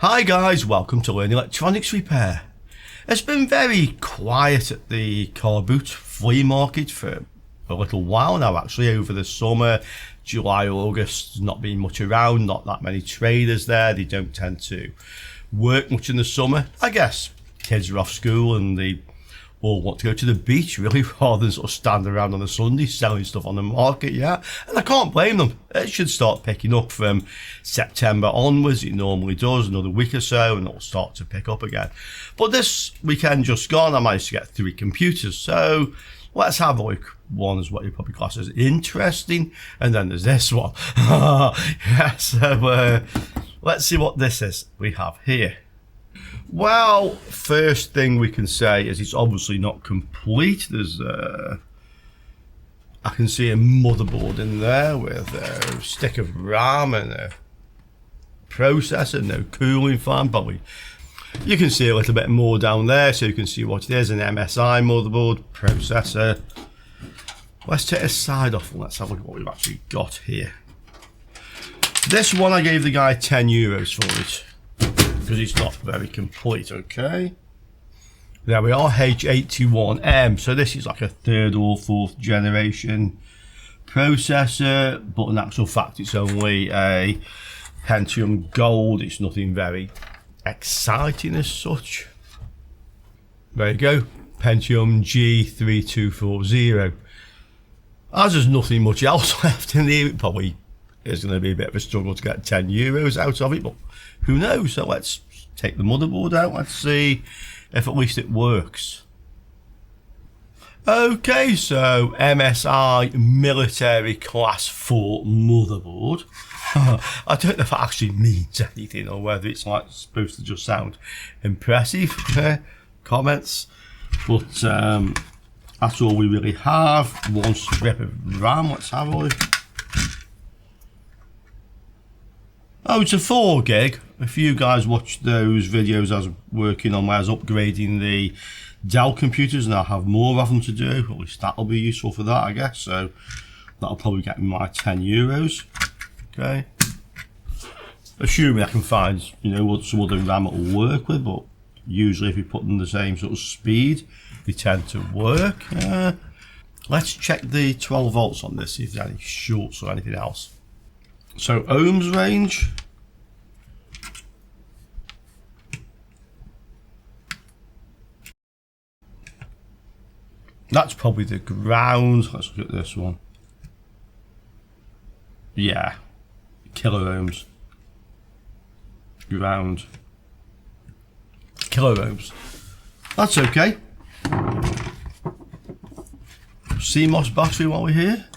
Hi guys, welcome to Learn Electronics Repair. It's been very quiet at the car boot flea market for a little while now actually. Over the summer, July, August, not been much around, not that many traders there. They don't tend to work much in the summer. I guess kids are off school and they all want to go to the beach really, rather than sort of stand around on a Sunday selling stuff on the market, yeah. And I can't blame them. It should start picking up from September onwards. It normally does, another week or so, and it'll start to pick up again. But this weekend just gone, I managed to get 3 computers. So let's have a look. One is what you probably class as interesting, and then there's this one. Yeah, so let's see what this is we have here. Well, first thing we can say is it's obviously not complete. There's I can see a motherboard in there with a stick of RAM and a processor, no cooling fan, probably. You can see a little bit more down there, so you can see what it is, an MSI motherboard, processor. Let's take a side off and let's have a look at what we've actually got here. This one I gave the guy €10 for it, because it's not very complete. Okay, there we are, H81M. So this is like a 3rd or 4th generation processor, but in actual fact it's only a Pentium Gold. It's nothing very exciting as such. There you go, Pentium G3240. As there's nothing much else left in here, it probably is going to be a bit of a struggle to get €10 out of it, but who knows? So let's take the motherboard out. Let's see if at least it works. Okay, so MSI military class 4 motherboard. I don't know if it actually means anything or whether it's like supposed to just sound impressive. Comments. But that's all we really have. One strip of RAM. Let's have a look. Oh, it's a 4 gig. If you guys watched those videos I was working on where I was upgrading the Dell computers, and I'll have more of them to do, at least that'll be useful for that, I guess. So that'll probably get me my €10. Okay. Assuming I can find, some other RAM it'll work with, but usually if you put them the same sort of speed, they tend to work. Let's check the 12 volts on this, see if there's any shorts or anything else. So ohms range. That's probably the ground. Let's look at this one. Yeah, kilo ohms. Ground. Kilo ohms. That's okay. CMOS battery while we're here.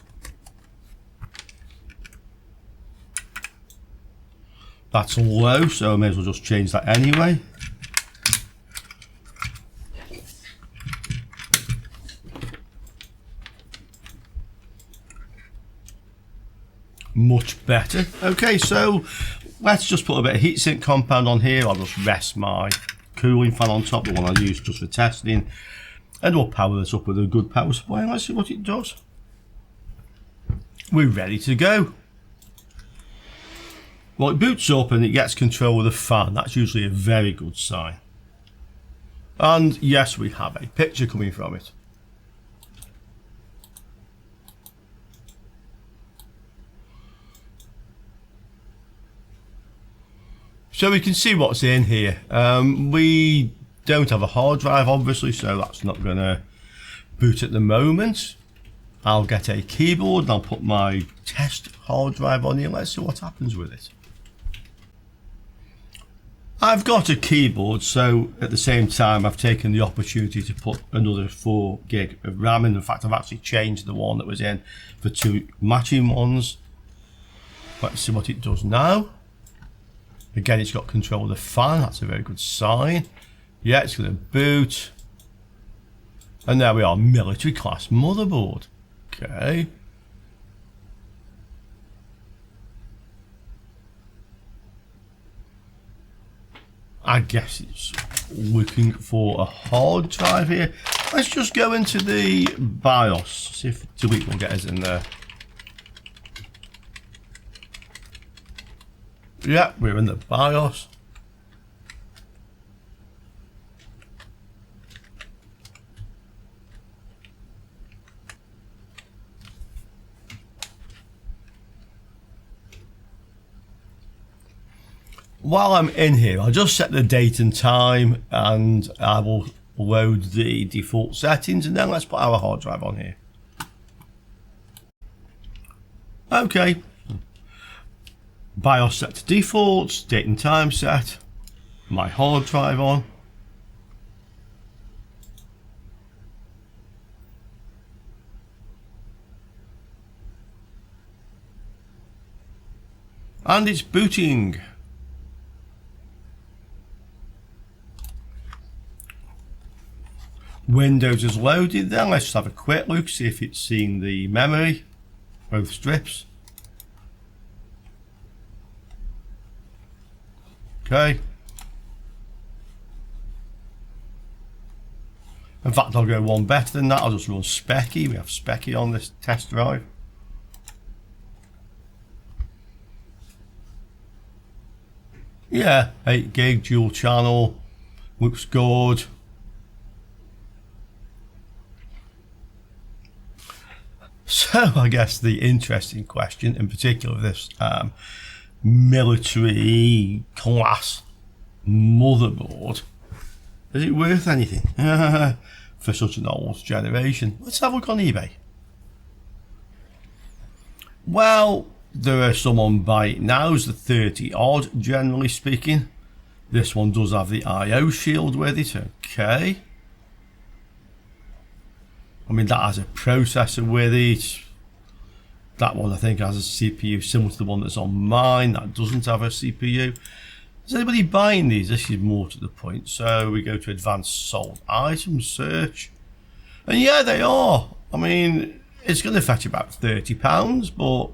That's low, so I may as well just change that anyway. Much better. Okay, so let's just put a bit of heatsink compound on here. I'll just rest my cooling fan on top, the one I use just for testing, and we'll power this up with a good power supply and let's see what it does. We're ready to go. Well, it boots up and it gets control of the fan. That's usually a very good sign. And yes, we have a picture coming from it. So we can see what's in here. We don't have a hard drive obviously, so that's not going to boot at the moment. I'll get a keyboard and I'll put my test hard drive on here. Let's see what happens with it. I've got a keyboard, so at the same time I've taken the opportunity to put another 4 gig of RAM in. In fact, I've actually changed the one that was in for 2 matching ones. Let's see what it does now. Again, it's got control of the fan. That's a very good sign. Yeah, it's going to boot. And there we are, military class motherboard. Okay. I guess it's looking for a hard drive here. Let's just go into the BIOS, see if delete will get us in there. Yeah, we're in the BIOS. while I'm in here, I'll just set the date and time, and I will load the default settings, and then let's put our hard drive on here. Okay, BIOS set to defaults, date and time set, my hard drive on. And it's booting. Windows is loaded. Then let's just have a quick look, see if it's seeing the memory, both strips. Okay. In fact, I'll go one better than that. I'll just run Specky. We have Specky on this test drive. Yeah, 8 gig dual channel, looks good. So I guess the interesting question, in particular this military class motherboard, is it worth anything for such an old generation? Let's have a look on eBay. Well, there are some on buy it nows, the 30 odd generally speaking. This one does have the IO shield with it, okay. I mean, that has a processor with it. That one I think has a CPU similar to the one that's on mine. That doesn't have a CPU. Is anybody buying these? This is more to the point. So we go to advanced sold items search. And yeah, they are. I mean, it's going to fetch about £30, but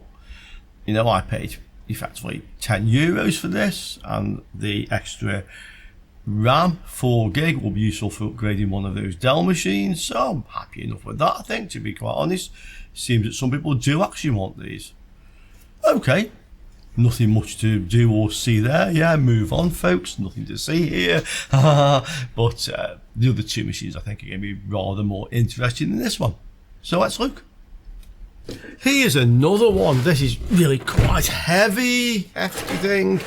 you know, I paid effectively €10 for this, and the extra RAM 4 gig will be useful for upgrading one of those Dell machines, so I'm happy enough with that, I think, to be quite honest. Seems that some people do actually want these. Okay, nothing much to do or see there. Yeah, move on folks, nothing to see here. But the other two machines I think are going to be rather more interesting than this one. So let's look. Here's another one. This is really quite hefty thing.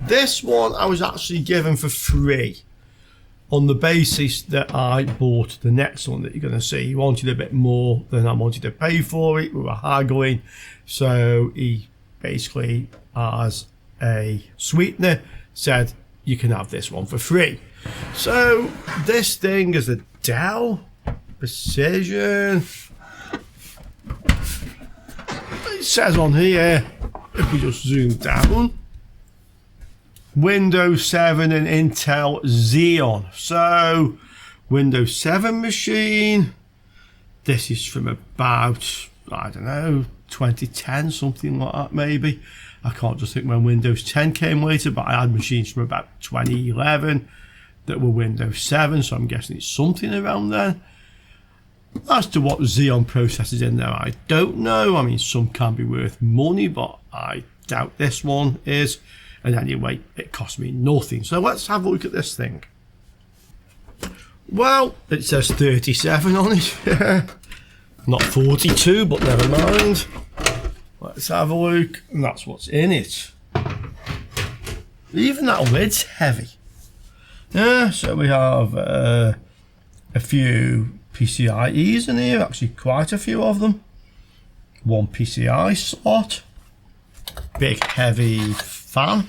This one I was actually given for free on the basis that I bought the next one that you're going to see. He wanted a bit more than I wanted to pay for it. We were haggling, so he basically, as a sweetener, said you can have this one for free. So this thing is a Dell Precision. It says on here, if we just zoom down, Windows 7 and Intel Xeon. So Windows 7 machine. This is from about, I don't know, 2010, something like that maybe. I can't just think when Windows 10 came later, but I had machines from about 2011 that were Windows 7, so I'm guessing it's something around then. As to what Xeon processors in there, I don't know. I mean, some can be worth money, but I doubt this one is. And anyway, it cost me nothing. So let's have a look at this thing. Well, it says 37 on it. Not 42, but never mind. Let's have a look. And that's what's in it. Even that lid's heavy. Yeah, so we have a few PCIe's in here, actually quite a few of them. One PCI slot. Big heavy fan.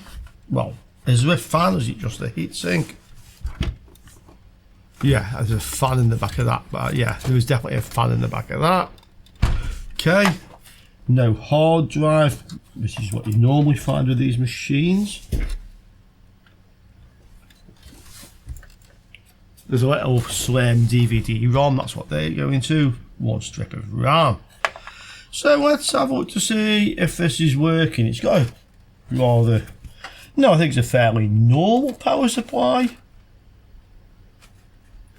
Well, is there a fan or is it just a heatsink? Yeah, there's a fan in the back of that, but yeah, there was definitely a fan in the back of that. Okay, no hard drive, which is what you normally find with these machines. There's a little slim DVD-ROM, that's what they're going to. One strip of RAM. So let's have a look to see if this is working. It's got a rather, no, I think it's a fairly normal power supply.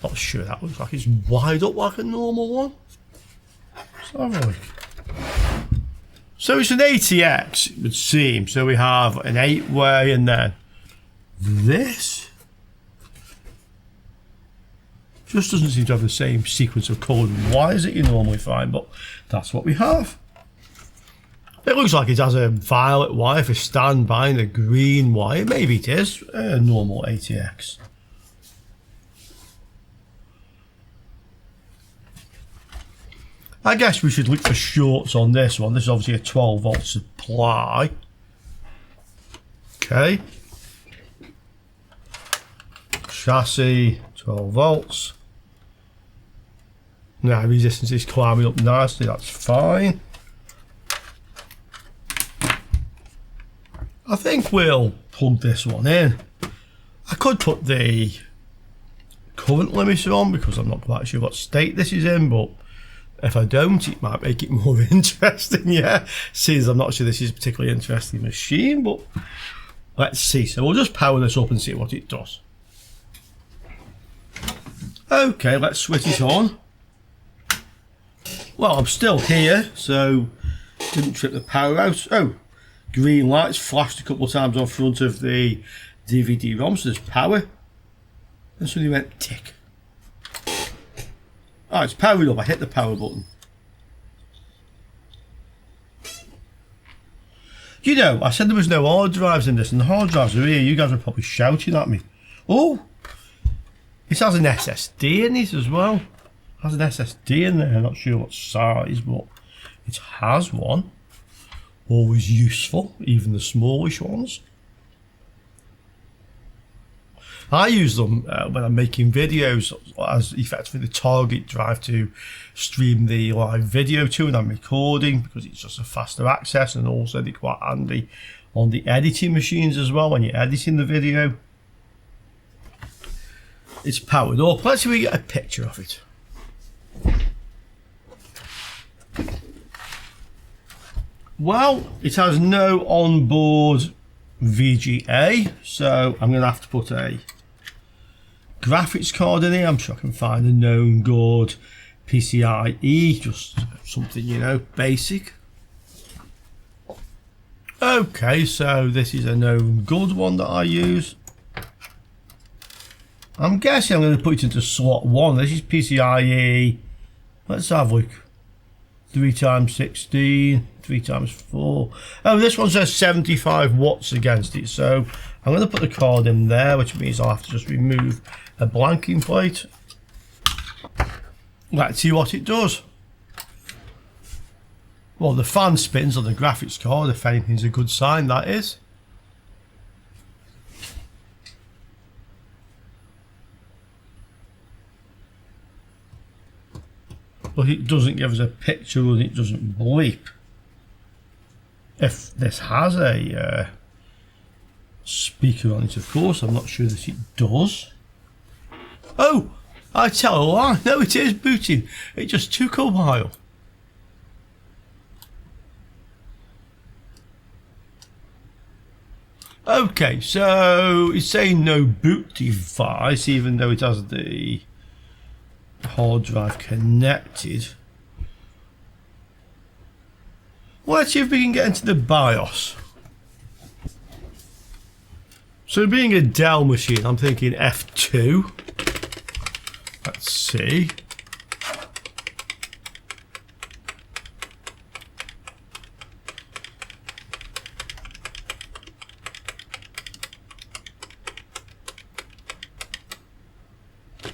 Not sure that looks like it's wired up like a normal one. Let's have a look. So it's an ATX, it would seem. So we have an 8-way and then this. Just doesn't seem to have the same sequence of colored wires that you normally find, but that's what we have. It looks like it has a violet wire for standby and a green wire. Maybe it is a normal ATX. I guess we should look for shorts on this one. This is obviously a 12 volt supply. Okay. Chassis, 12 volts. Now resistance is climbing up nicely, that's fine. I think we'll plug this one in. I could put the current limiter on because I'm not quite sure what state this is in, but if I don't, it might make it more interesting, yeah. Since I'm not sure this is a particularly interesting machine, but let's see. So we'll just power this up and see what it does. Okay, let's switch it on. Well, I'm still here, so didn't trip the power out. Oh, green lights flashed a couple of times on front of the DVD-ROM, so there's power. And suddenly went tick. Oh, it's powered up. I hit the power button. You know, I said there was no hard drives in this, and the hard drives are here. You guys are probably shouting at me. Oh, it has an SSD in it as well. It has an SSD in there. I'm not sure what size, but it has one. Always useful, even the smallish ones. I use them when I'm making videos as effectively the target drive to stream the live video to when I'm recording, because it's just a faster access, and also they're quite handy on the editing machines as well when you're editing the video. It's powered up. Let's see if we get a picture of it. Well, it has no onboard VGA, so I'm going to have to put a graphics card in here. I'm sure I can find a known good PCIe, just something, you know, basic. Okay, so this is a known good one that I use. I'm guessing I'm going to put it into slot 1. This is PCIe. Let's have a look. 3x16, 3x4. Oh, this one says 75 watts against it, so I'm going to put the card in there, which means I'll have to just remove a blanking plate. Let's see what it does. Well, the fan spins on the graphics card, if anything's a good sign, that is. But it doesn't give us a picture and it doesn't bleep. If this has a speaker on it, of course, I'm not sure that it does. Oh, I tell a lie. No, it is booting. It just took a while. Okay, so it's saying no boot device, even though it has the hard drive connected. Well, let's see if we can get into the BIOS. So being a Dell machine, I'm thinking F2. Let's see.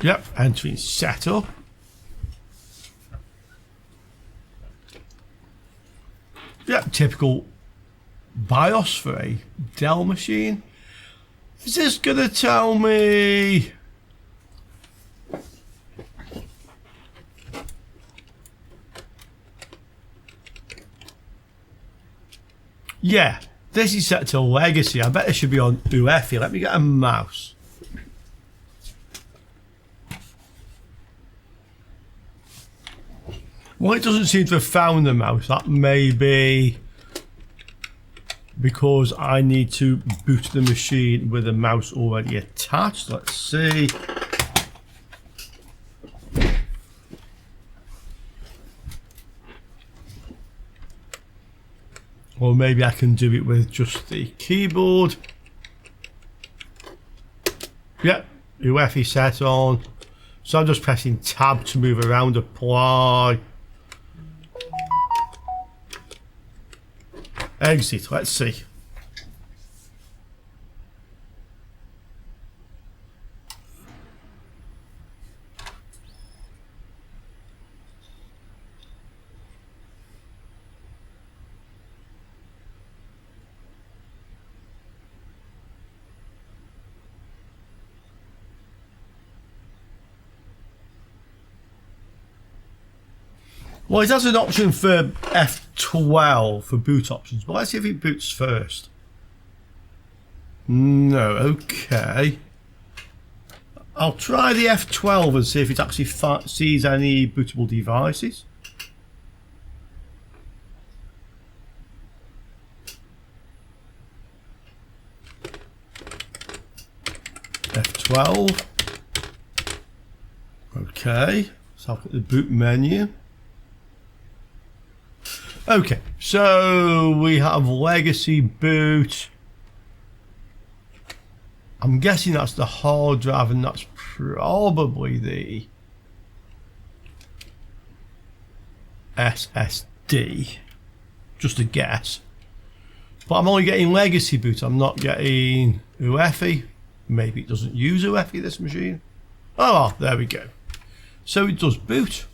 Yep, entering setup. Yep, typical BIOS for a Dell machine. Is this gonna tell me? Yeah, this is set to legacy. I bet it should be on UEFI. Let me get a mouse. Well, it doesn't seem to have found the mouse. That may be because I need to boot the machine with a mouse already attached. Let's see. Or maybe I can do it with just the keyboard. Yep, UEFI set on. So I'm just pressing tab to move around, apply. exit. Let's see. Well, it has an option for F12 for boot options, but let's see if it boots first. No, okay. I'll try the F12 and see if it actually sees any bootable devices. F12. Okay, let's have a look at the boot menu. Okay, so we have legacy boot. I'm guessing that's the hard drive, and that's probably the SSD. Just a guess. But I'm only getting legacy boot. I'm not getting UEFI. Maybe it doesn't use UEFI, this machine. Oh, there we go. So it does boot.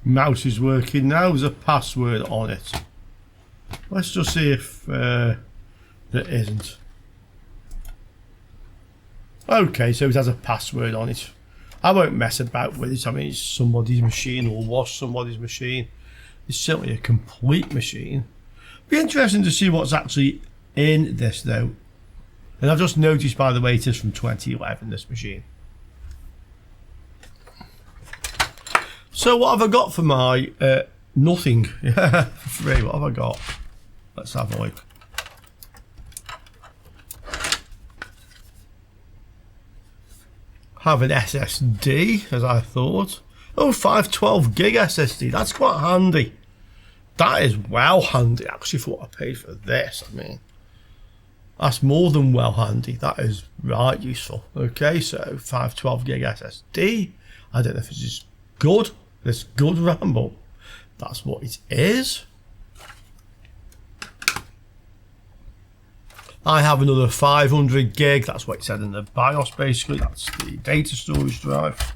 Mouse is working now. There's a password on it. Let's just see if there isn't. Okay, so it has a password on it. I won't mess about with it. I mean, it's somebody's machine, or was somebody's machine. It's certainly a complete machine. Be interesting to see what's actually in this though. And I've just noticed, by the way, it is from 2011, this machine. So what have I got for my nothing? For free, what have I got? Let's have a look. Have an SSD, as I thought. Oh, 512 gig SSD, that's quite handy. That is well handy, actually, for what I paid for this. I mean, that's more than well handy. That is right useful. Okay, so 512 gig SSD. I don't know if this is good. This good RAM, but that's what it is. I have another 500 gig. That's what it said in the BIOS, basically. That's the data storage drive.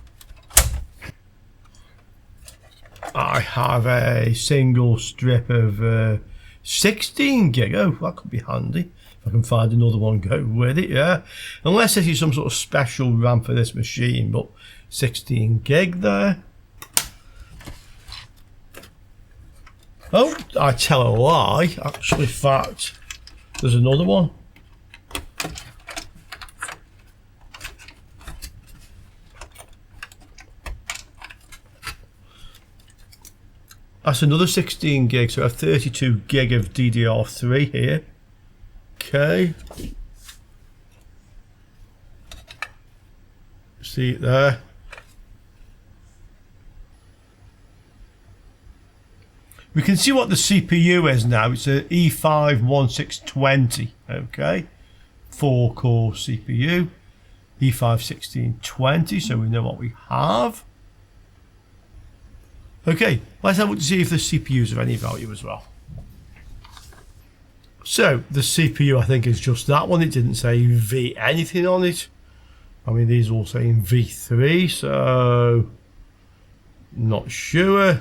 I have a single strip of 16 gig. Oh, that could be handy. If I can find another one, go with it, yeah. Unless this is some sort of special RAM for this machine, but 16 gig there. Oh, I tell a lie. Actually, in fact, there's another one. That's another 16 gig, so I have 32 gig of DDR3 here. Okay. See it there. We can see what the CPU is now. It's an E5-1620, okay? 4-core CPU. E5-1620, so we know what we have. Okay, let's have a look to see if the CPUs are any value as well. So, the CPU I think is just that one. It didn't say V anything on it. I mean, these are all saying V3, so not sure.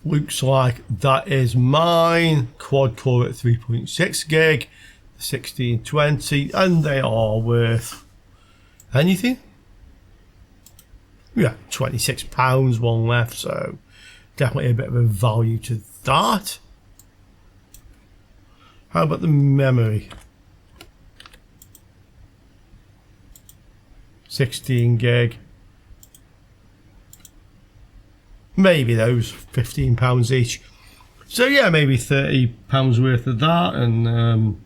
Looks like that is mine. Quad core at 3.6 gig, 1620, and they are worth anything. Yeah, £26, one left, so definitely a bit of a value to that. How about the memory? 16 gig. Maybe those £15 each. So yeah, maybe £30 worth of that, and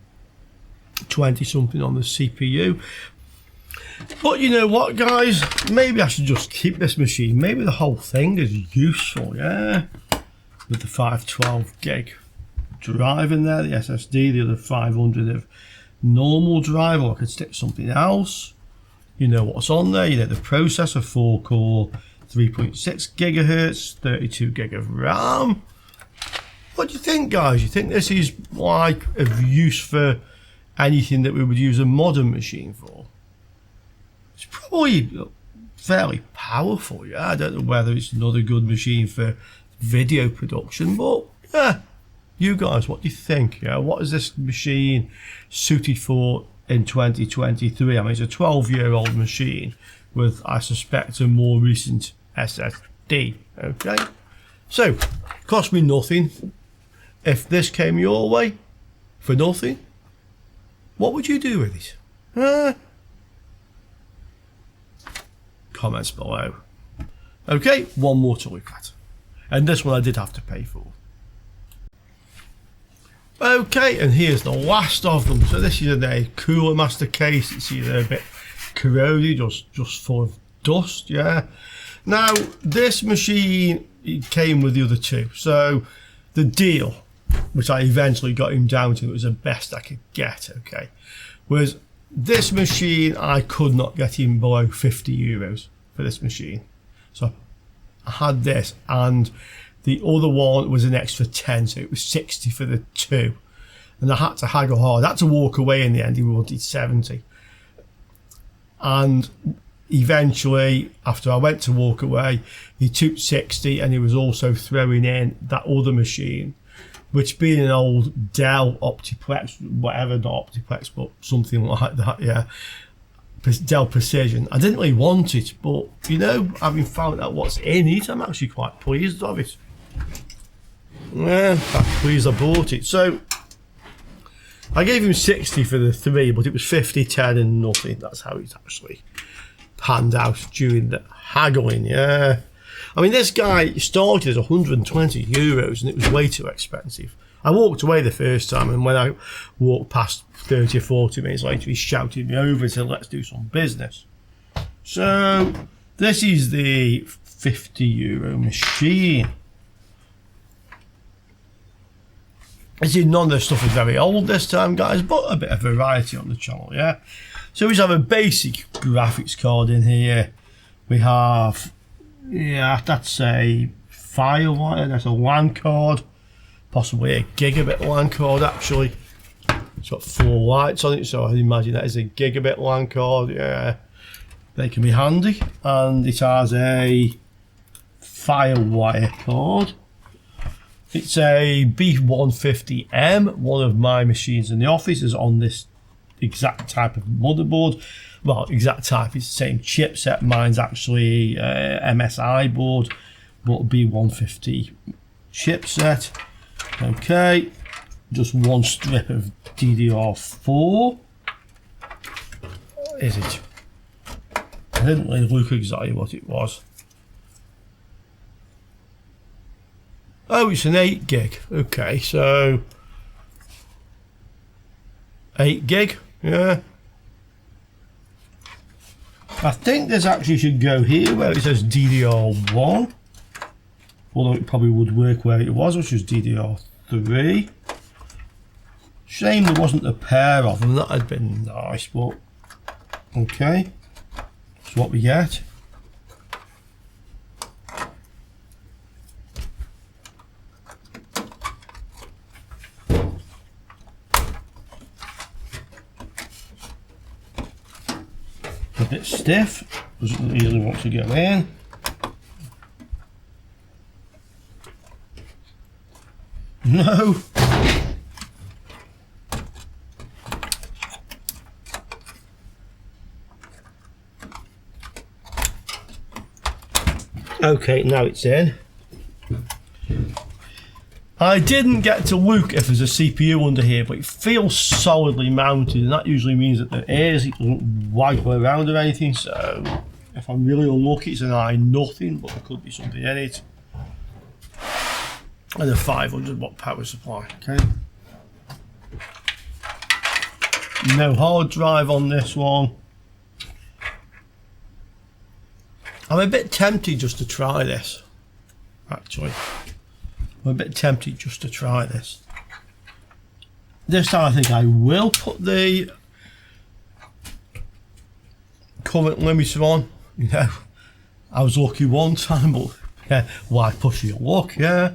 20 something on the CPU. But you know what, guys? Maybe I should just keep this machine. Maybe the whole thing is useful, yeah? With the 512 gig drive in there, the SSD, the other 500 of normal drive, or I could stick something else. You know what's on there, you know the processor, 4-core, 3.6 gigahertz, 32 gig of RAM. What do you think, guys? You think this is like of use for anything that we would use a modern machine for? It's probably fairly powerful, yeah. I don't know whether it's another good machine for video production, but yeah, you guys, what do you think? Yeah, what is this machine suited for in 2023? I mean, it's a 12-year-old machine with, I suspect, a more recent SSD. Okay, so cost me nothing. If this came your way for nothing, what would you do with it? Comments below. Okay, one more to look at, and this one I did have to pay for. Okay, and here's the last of them. So this is a Cooler Master case. It's either a bit corroded, just full of dust, yeah. Now this machine, it came with the other two. So the deal, which I eventually got him down to, it was the best I could get, okay, was this machine I could not get him below 50 euros for this machine. So I had this, and the other one was an extra 10, so it was 60 for the two. And I had to haggle hard. I had to walk away in the end. He wanted 70. And eventually, after I went to walk away, he took 60, and he was also throwing in that other machine, which being an old Dell Optiplex, whatever, not Optiplex, but something like that, yeah. Dell Precision. I didn't really want it, but you know, having found out what's in it, I'm actually quite pleased of it. Yeah, I'm pleased I bought it. So I gave him 60 for the three, but it was 50, 10 and nothing. That's how it actually panned out during the haggling, yeah. I mean, this guy started as 120 euros and it was way too expensive. I walked away the first time, and when I walked past 30 or 40 minutes later, he shouted me over and said, let's do some business. So this is the 50 euro machine. As in, none of the stuff is very old this time, guys, but a bit of variety on the channel, yeah. So we have a basic graphics card in here. We have, yeah, that's a Firewire, that's a LAN card, possibly a gigabit LAN card actually. It's got 4 lights on it, so I imagine that is a gigabit LAN card, yeah. They can be handy. And it has a Firewire card. It's a B150M. One of my machines in the office is on this exact type of motherboard. Well, exact type, it's the same chipset. Mine's actually MSI board, but B150 chipset. Okay, just one strip of DDR4. Is it? I didn't really look exactly what it was. Oh, it's an 8 gig. Okay, so 8 gig, yeah. I think this actually should go here where it says DDR1, although it probably would work where it was, which was DDR3. Shame there wasn't a pair of them, that had been nice, but okay, that's what we get. A bit stiff, doesn't really want to go in. No. Okay, now it's in. I didn't get to look if there's a CPU under here, but it feels solidly mounted, and that usually means that there is. It doesn't waggle around or anything, so if I'm really unlucky, it's an I-nothing, but there could be something in it. And a 500 watt power supply, okay. No hard drive on this one. I'm a bit tempted just to try this, actually. I'm a bit tempted just to try this. This time I think I will put the current limiter on. You know, I was lucky one time, but yeah, why push your luck, yeah?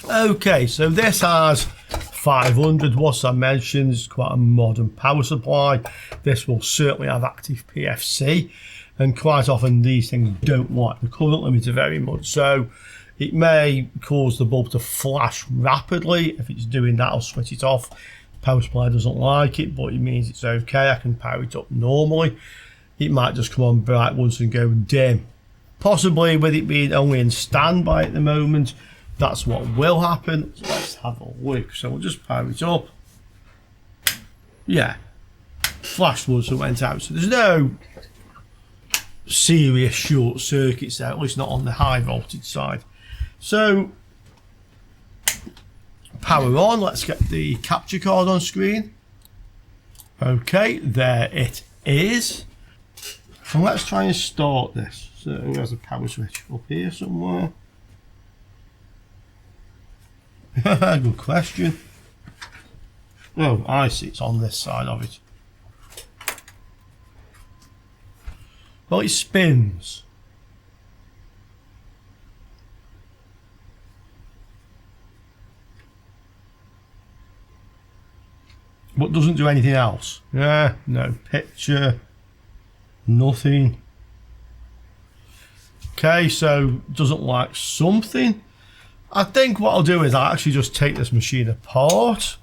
Okay, so this has 500 watts, I mentioned. It's quite a modern power supply. This will certainly have active PFC, and quite often these things don't like the current limiter very much, so it may cause the bulb to flash rapidly. If it's doing that, I'll switch it off. Power supply doesn't like it, but it means it's okay. I can power it up normally. It might just come on bright once and go dim. Possibly with it being only in standby at the moment, that's what will happen. So let's have a look. So we'll just power it up. Yeah, flash once it went out. So there's no serious short circuits there, at least not on the high voltage side. So power on. Let's get the capture card on screen. Okay, there it is. And let's try and start this. So there's a power switch up here somewhere. Good question. Oh, I see, it's on this side of it. Well, it spins. But doesn't do anything else. Yeah, no picture, nothing. Okay, so doesn't like something. I think what I'll do is I'll actually just take this machine apart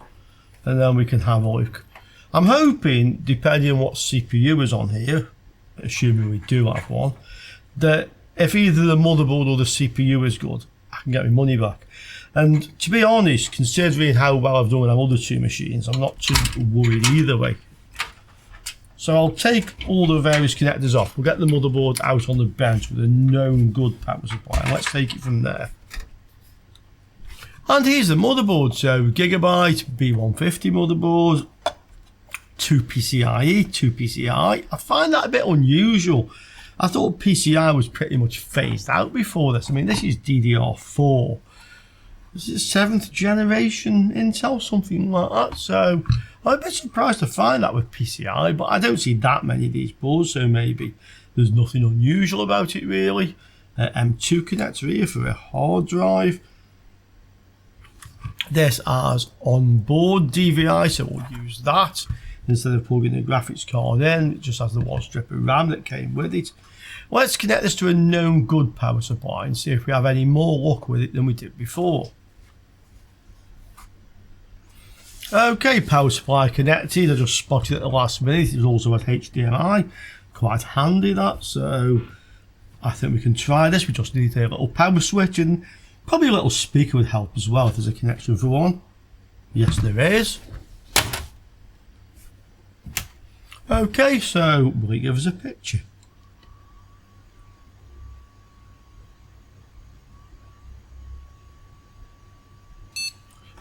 and then we can have a look. I'm hoping, depending on what CPU is on here, assuming we do have one, that if either the motherboard or the CPU is good, I can get my money back. And to be honest, considering how well I've done with our other two machines, I'm not too worried either way. So I'll take all the various connectors off. We'll get the motherboard out on the bench with a known good power supply. And let's take it from there. And here's the motherboard. So Gigabyte B150 motherboard, 2 PCIe, 2 PCI. I find that a bit unusual. I thought PCI was pretty much phased out before this. I mean, this is DDR4. This is 7th generation Intel, something like that. So I'm a bit surprised to find that with PCI, but I don't see that many of these boards, so maybe there's nothing unusual about it really. M2 connector here for a hard drive. This has onboard DVI, so we'll use that instead of plugging the graphics card in. It just has the one strip of RAM that came with it. Let's connect this to a known good power supply and see if we have any more luck with it than we did before. Okay, power supply connected. I just spotted it at the last minute. It also has HDMI. Quite handy that, so I think we can try this. We just need a little power switch and probably a little speaker would help as well if there's a connection for one. Yes, there is. Okay, so will it give us a picture?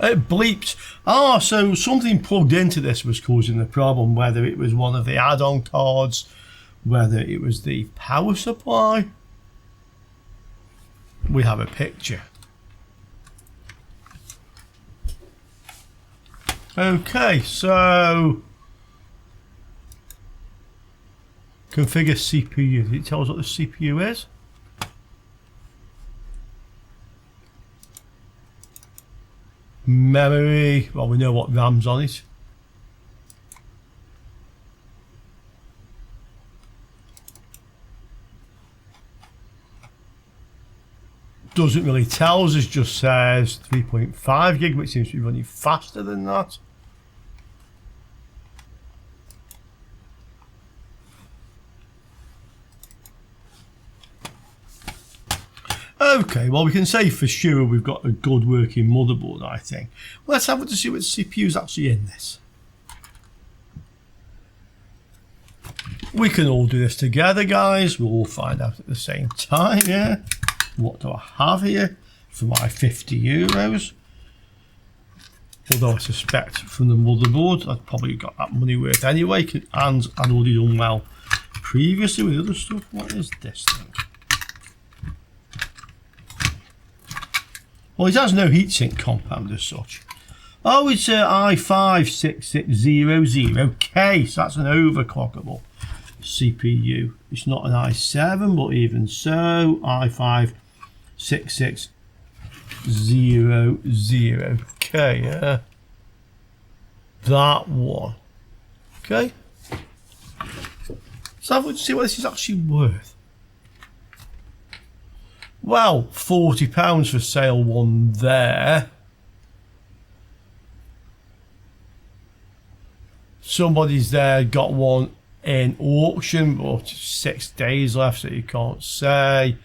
It bleeps. Ah, so something plugged into this was causing the problem, whether it was one of the add-on cards, whether it was the power supply. We have a picture. Okay, so configure CPU. Did it tell us what the CPU is? Memory, well, we know what RAM's on it. Doesn't really tell us, it just says 3.5 gig, which seems to be running faster than that. Okay, well, we can say for sure we've got a good working motherboard, I think. Let's have a look to see what CPU is actually in this. We can all do this together, guys. We'll all find out at the same time, yeah. What do I have here for my €50? Although I suspect from the motherboard, I've probably got that money worth anyway, and I'd already done well previously with other stuff. What is this thing? Well, it has no heatsink compound as such. Oh, it's a i5-6600K, so that's an overclockable CPU. It's not an i7, but even so, i5-6600K, yeah. That one. Okay. So have a look to see what this is actually worth. Well, £40 for sale one there. Somebody's there got one in auction, but 6 days left, so you can't say.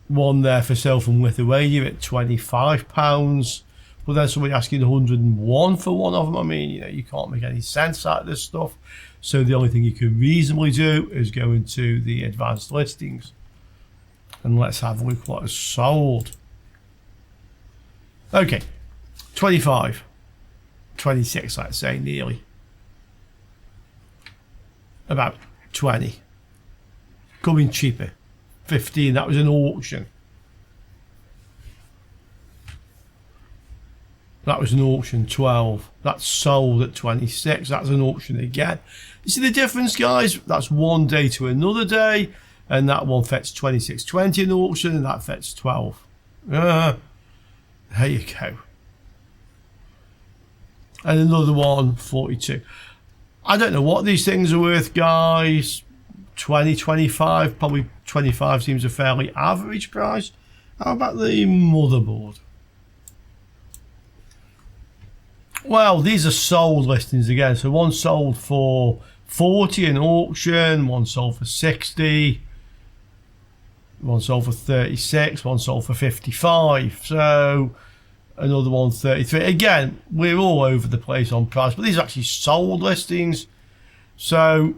One there for sale from Lithuania at £25. But then somebody asking 101 for one of them. I mean, you know, you can't make any sense out of this stuff. So the only thing you can reasonably do is go into the advanced listings. And let's have a look what is sold. Okay, 25, 26, let's say, nearly. About 20. Coming cheaper. 15, that was an auction. That was an auction, 12. That's sold at 26. That's an auction again. You see the difference, guys? That's one day to another day. And that one fetched 26.20 in auction, and that fetched 12. There you go. And another one, 42. I don't know what these things are worth, guys. 20, 25. Probably 25 seems a fairly average price. How about the motherboard? Well, these are sold listings again. So one sold for 40 in auction, one sold for 60, one sold for 36, one sold for 55. So another one 33. Again, we're all over the place on price, but these are actually sold listings. So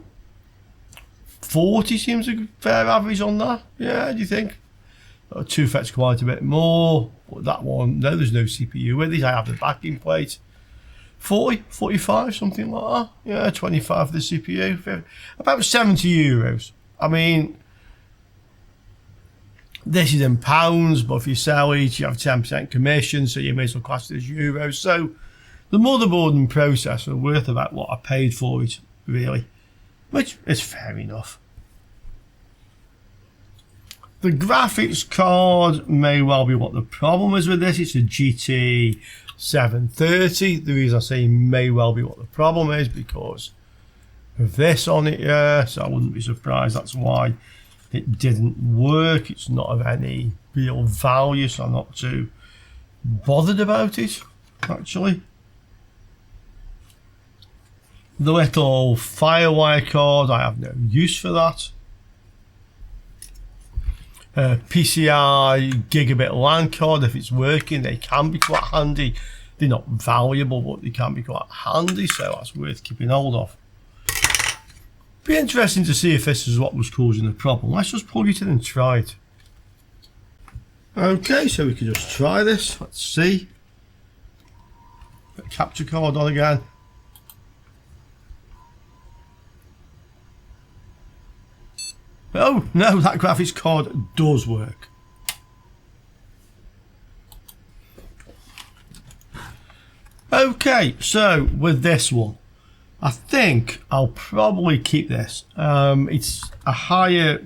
40 seems a fair average on that. Yeah, do you think? Two fetch quite a bit more. But that one, no, there's no CPU with these. I have the backing plate. 40, 45, something like that. Yeah, 25 for the CPU. About €70. I mean, this is in pounds, but if you sell each, you have 10% commission, so you may as well class it as euros. So the motherboard and processor are worth about what I paid for it, really, which is fair enough. The graphics card may well be what the problem is with this. It's a GT 730. The reason I say may well be what the problem is because of this on it, yeah, so I wouldn't be surprised that's why it didn't work. It's not of any real value, so I'm not too bothered about it, actually. The little Firewire card, I have no use for that. PCI gigabit LAN card, if it's working, they can be quite handy. They're not valuable, but they can be quite handy, so that's worth keeping hold of. Be interesting to see if this is what was causing the problem. Let's just plug it in and try it. Okay, so we can just try this. Let's see. Put capture card on again. Oh no, that graphics card does work. Okay, so with this one, I think I'll probably keep this. It's a higher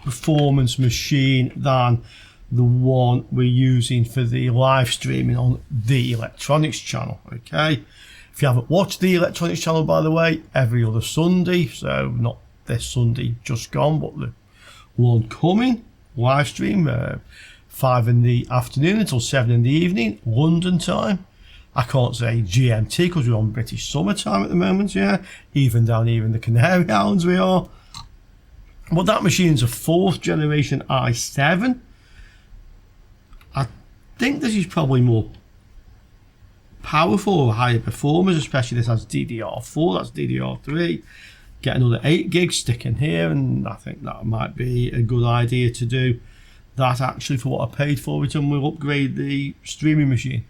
performance machine than the one we're using for the live streaming on the electronics channel. Okay, if you haven't watched the electronics channel, by the way, every other Sunday, so not this Sunday just gone, but the one coming, live stream, 5 in the afternoon until 7 in the evening, London time. I can't say GMT because we're on British summertime at the moment, yeah. Even down here in the Canary Islands we are. But that machine's a 4th generation i7. I think this is probably more powerful or higher performance, especially this has DDR4, that's DDR3. Get another 8 gigs stick in here, and I think that might be a good idea to do that actually for what I paid for it, and we'll upgrade the streaming machine.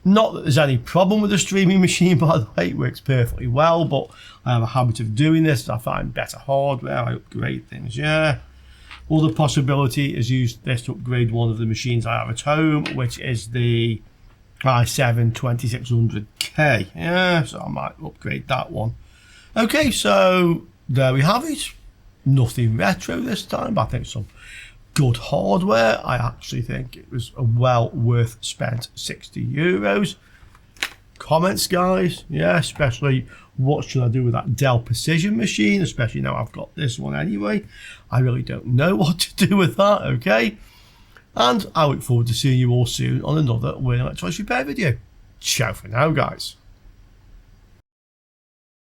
Not that there's any problem with the streaming machine, by the way, it works perfectly well, but I have a habit of doing this. I find better hardware, I upgrade things, yeah. Other possibility is use this to upgrade one of the machines I have at home, which is the i7-2600K, yeah, so I might upgrade that one. Okay, so there we have it. Nothing retro this time, but I think some good hardware. I actually think it was a well worth spent €60. Comments, guys, yeah, especially what should I do with that Dell Precision machine, especially now I've got this one anyway. I really don't know what to do with that, okay? And I look forward to seeing you all soon on another Weird Electronics Repair video. Ciao for now, guys.